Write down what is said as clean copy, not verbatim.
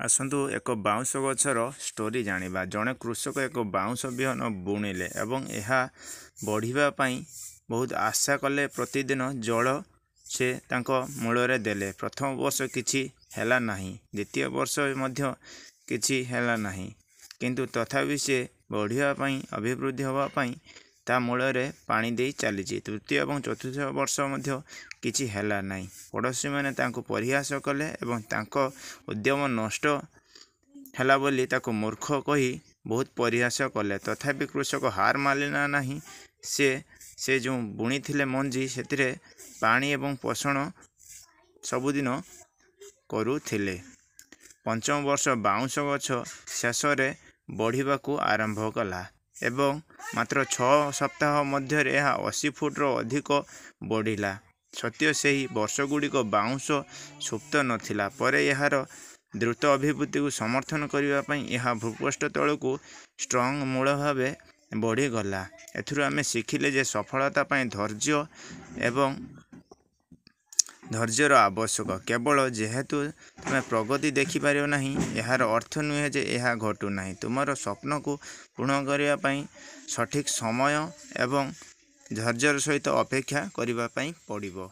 आसतु एक बाउंश गछर स्टोरी जानिबा। जड़े कृषक एक बाउंश बिहन बुणिले एवं यह बढ़ापी बहुत आशा कले। प्रतिदिन जल से मूल देले। प्रथम वर्ष किछि हैला नहीं, द्वितीय वर्ष मध्य किछि हैला नहीं, किंतु तथापि से बढ़ापी अभिवृद्धि होगापाई ता मूल पानी दे चली। तृतीय और चतुर्थ वर्ष मध्य किछि हैला नहीं। पड़ोशी मैंने परिहास कले एवं तांको उद्यम नष्ट हैला बोली ताको मूर्ख कही बहुत परिहास कले। तथापि कृषक हार मानिला नहीं। से जो बुणी थिले मंजी से पानी एवं पोषण सबुदिन करुथिले। पंचम वर्ष बाउंश गछ शेष में बढ़िबाकू आरंभ कला एवं मात्र 6 सप्ताह मध्य 80 फुट अधिक बढ़िला। सत्य से ही वर्षगुड़िक बाउंश सुप्त नथिला। परे यार द्रुत अभिवृद्धि को समर्थन करने यह भूपृष्ठ तल को स्ट्रंग मूल भाव बढ़ीगला। एथुरु शिखिले जे सफलता धैर्य एवं धैर्यर आवश्यक। केवल जेहेतु तुम प्रगति देखिपार ना, यार अर्थ नुहे जे यह घटू ना। तुमर स्वप्न को पूर्ण करने सठिक समय एवं धैर्यर सहित अपेक्षा करने पड़िबो।